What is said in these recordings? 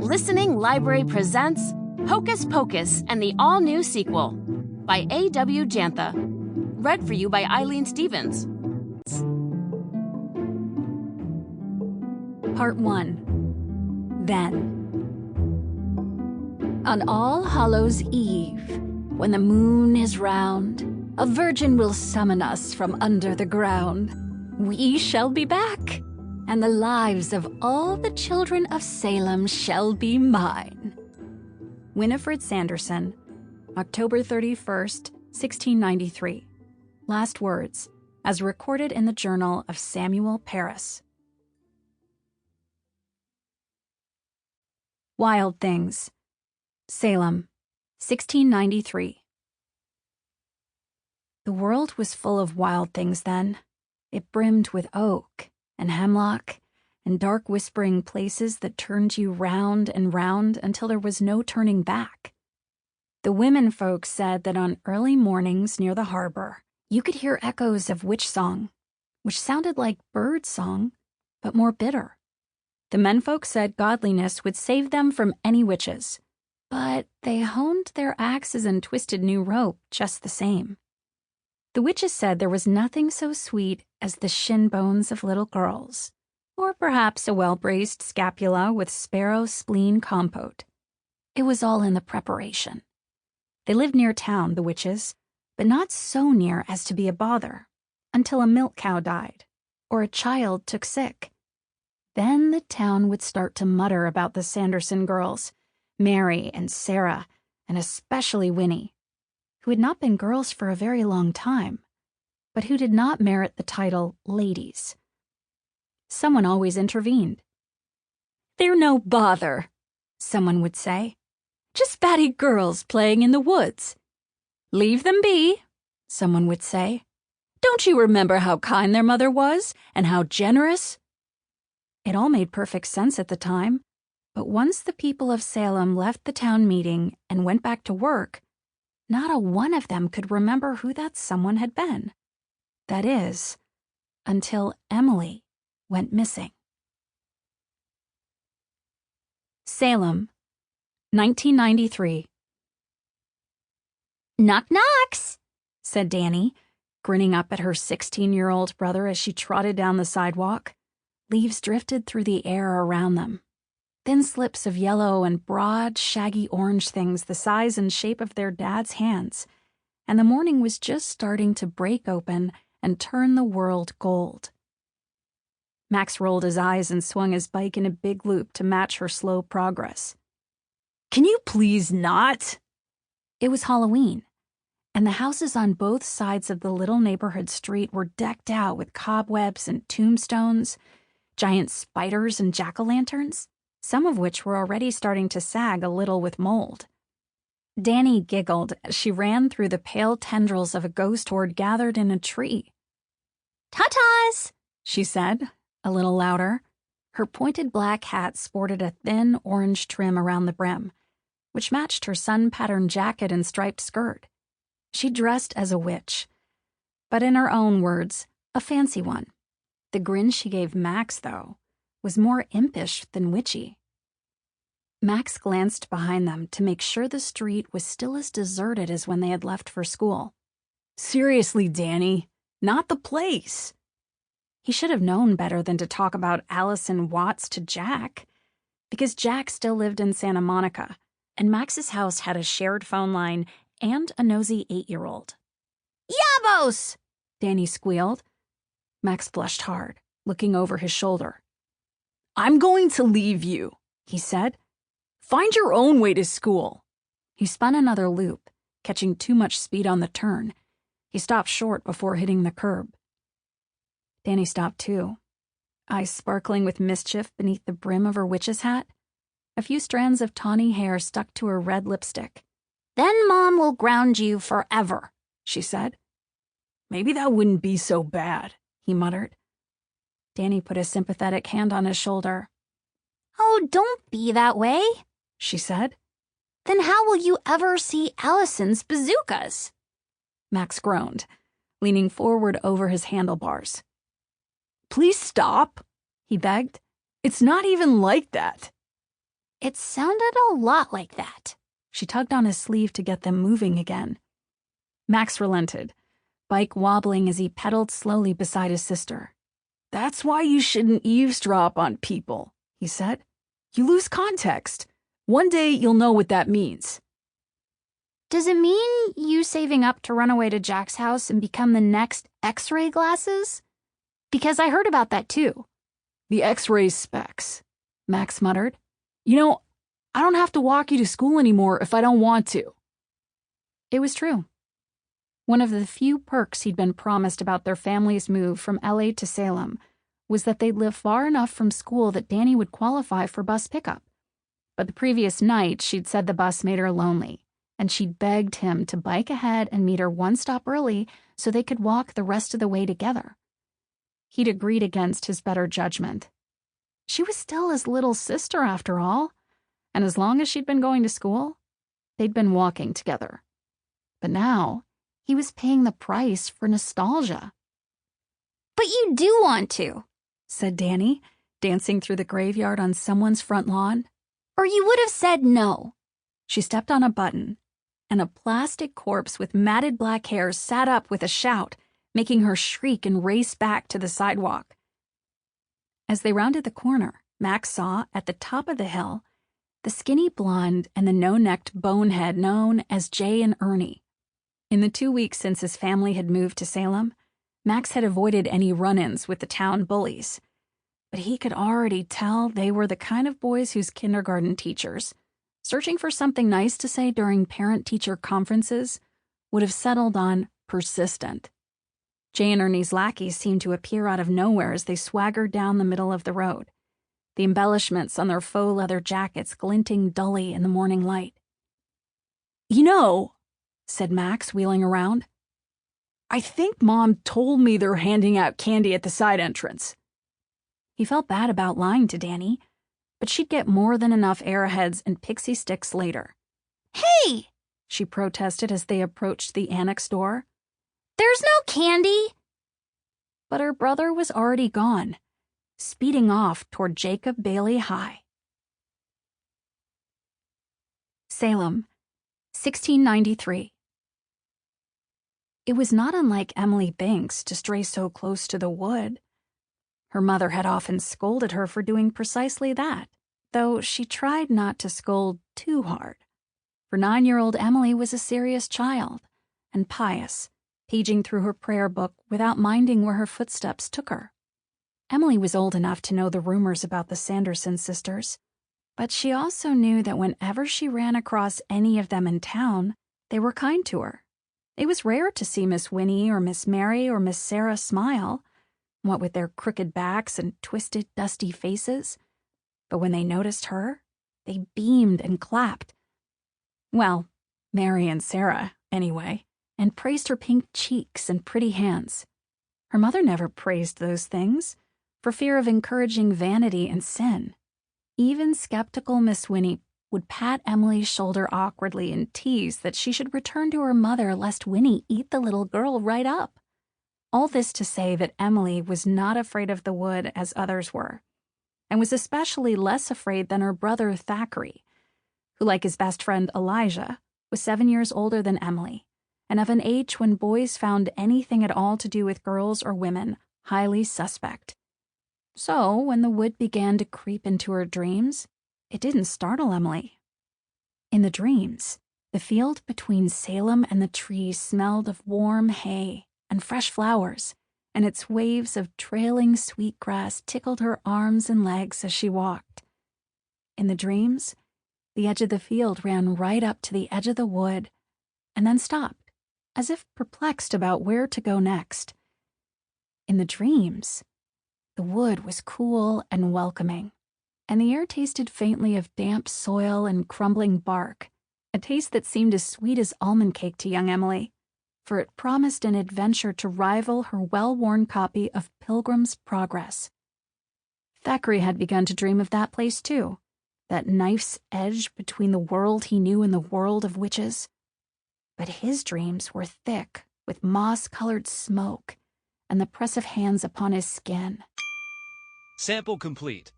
Listening Library presents Hocus Pocus and the all-new sequel by A.W. Jantha. Read for you by Eileen Stevens. Part 1. Then. On All Hallows' Eve, when the moon is round, a virgin will summon us from under the ground. We shall be back, and the lives of all the children of Salem shall be mine. Winifred Sanderson, October 31st, 1693. Last words, as recorded in the journal of Samuel Parris. Wild Things. Salem, 1693. The world was full of wild things then. It brimmed with oak and hemlock and dark whispering places that turned you round and round until there was no turning back. The women folks said that on early mornings near the harbor, you could hear echoes of witch song, which sounded like bird song, but more bitter. The menfolk said godliness would save them from any witches, but they honed their axes and twisted new rope just the same. The witches said there was nothing so sweet as the shin bones of little girls, or perhaps a well-braced scapula with sparrow spleen compote. It was all in the preparation. They lived near town, the witches, but not so near as to be a bother, until a milk cow died, or a child took sick. Then the town would start to mutter about the Sanderson girls, Mary and Sarah, and especially Winnie, who had not been girls for a very long time, but who did not merit the title ladies. Someone always intervened. "They're no bother," someone would say. "Just batty girls playing in the woods." "Leave them be," someone would say. "Don't you remember how kind their mother was, and how generous?" It all made perfect sense at the time, but once the people of Salem left the town meeting and went back to work, not a one of them could remember who that someone had been. That is, until Emily went missing. Salem, 1993. "Knock knocks," said Danny, grinning up at her 16-year-old brother as she trotted down the sidewalk. Leaves drifted through the air around them. Thin slips of yellow and broad, shaggy orange things the size and shape of their dad's hands, and the morning was just starting to break open and turn the world gold. Max rolled his eyes and swung his bike in a big loop to match her slow progress. "Can you please not?" It was Halloween, and the houses on both sides of the little neighborhood street were decked out with cobwebs and tombstones, giant spiders and jack-o'-lanterns, some of which were already starting to sag a little with mold. Danny giggled as she ran through the pale tendrils of a ghost horde gathered in a tree. "Ta-tas," she said, a little louder. Her pointed black hat sported a thin orange trim around the brim, which matched her sun-patterned jacket and striped skirt. She dressed as a witch, but in her own words, a fancy one. The grin she gave Max, though, was more impish than witchy. Max glanced behind them to make sure the street was still as deserted as when they had left for school. "Seriously, Danny, not the place." He should have known better than to talk about Allison Watts to Jack, because Jack still lived in Santa Monica, and Max's house had a shared phone line and a nosy 8-year-old. "Yabos!" Danny squealed. Max blushed hard, looking over his shoulder. "I'm going to leave you," he said. "Find your own way to school." He spun another loop, catching too much speed on the turn. He stopped short before hitting the curb. Danny stopped too, eyes sparkling with mischief beneath the brim of her witch's hat. A few strands of tawny hair stuck to her red lipstick. "Then Mom will ground you forever," she said. "Maybe that wouldn't be so bad," he muttered. Danny put a sympathetic hand on his shoulder. "Oh, don't be that way," she said. "Then how will you ever see Allison's bazookas?" Max groaned, leaning forward over his handlebars. "Please stop," he begged. "It's not even like that." It sounded a lot like that. She tugged on his sleeve to get them moving again. Max relented, bike wobbling as he pedaled slowly beside his sister. "That's why you shouldn't eavesdrop on people," he said. "You lose context. One day you'll know what that means." Does it mean you saving up to run away to Jack's house and become the next X-ray glasses? Because I heard about that too. "The X-ray specs," Max muttered. "You know, I don't have to walk you to school anymore if I don't want to." It was true. One of the few perks he'd been promised about their family's move from LA to Salem was that they'd live far enough from school that Danny would qualify for bus pickup. But the previous night, she'd said the bus made her lonely, and she'd begged him to bike ahead and meet her one stop early so they could walk the rest of the way together. He'd agreed against his better judgment. She was still his little sister after all, and as long as she'd been going to school, they'd been walking together. But now, he was paying the price for nostalgia. "But you do want to," said Danny, dancing through the graveyard on someone's front lawn. "Or you would have said no." She stepped on a button, and a plastic corpse with matted black hair sat up with a shout, making her shriek and race back to the sidewalk. As they rounded the corner, Max saw, at the top of the hill, the skinny blonde and the no-necked bonehead known as Jay and Ernie. In the 2 weeks since his family had moved to Salem, Max had avoided any run-ins with the town bullies. But he could already tell they were the kind of boys whose kindergarten teachers, searching for something nice to say during parent-teacher conferences, would have settled on persistent. Jay and Ernie's lackeys seemed to appear out of nowhere as they swaggered down the middle of the road, the embellishments on their faux leather jackets glinting dully in the morning light. "You know," said Max, wheeling around, "I think Mom told me they're handing out candy at the side entrance." He felt bad about lying to Danny, but she'd get more than enough arrowheads and pixie sticks later. "Hey!" she protested as they approached the annex door. "There's no candy!" But her brother was already gone, speeding off toward Jacob Bailey High. Salem, 1693. It was not unlike Emily Binks to stray so close to the wood. Her mother had often scolded her for doing precisely that, though she tried not to scold too hard. For 9-year-old Emily was a serious child, and pious, paging through her prayer book without minding where her footsteps took her. Emily was old enough to know the rumors about the Sanderson sisters, but she also knew that whenever she ran across any of them in town, they were kind to her. It was rare to see Miss Winnie or Miss Mary or Miss Sarah smile, what with their crooked backs and twisted, dusty faces. But when they noticed her, they beamed and clapped. Well, Mary and Sarah, anyway, and praised her pink cheeks and pretty hands. Her mother never praised those things, for fear of encouraging vanity and sin. Even skeptical Miss Winnie would pat Emily's shoulder awkwardly and tease that she should return to her mother lest Winnie eat the little girl right up. All this to say that Emily was not afraid of the wood as others were, and was especially less afraid than her brother Thackeray, who, like his best friend Elijah, was 7 years older than Emily, and of an age when boys found anything at all to do with girls or women highly suspect. So, when the wood began to creep into her dreams, it didn't startle Emily. In the dreams, the field between Salem and the trees smelled of warm hay and fresh flowers, and its waves of trailing sweet grass tickled her arms and legs as she walked. In the dreams, the edge of the field ran right up to the edge of the wood, and then stopped, as if perplexed about where to go next. In the dreams, the wood was cool and welcoming, and the air tasted faintly of damp soil and crumbling bark, a taste that seemed as sweet as almond cake to young Emily, for it promised an adventure to rival her well-worn copy of Pilgrim's Progress. Thackeray had begun to dream of that place too, that knife's edge between the world he knew and the world of witches. But his dreams were thick with moss-colored smoke and the press of hands upon his skin. Sample complete.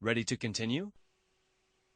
Ready to continue?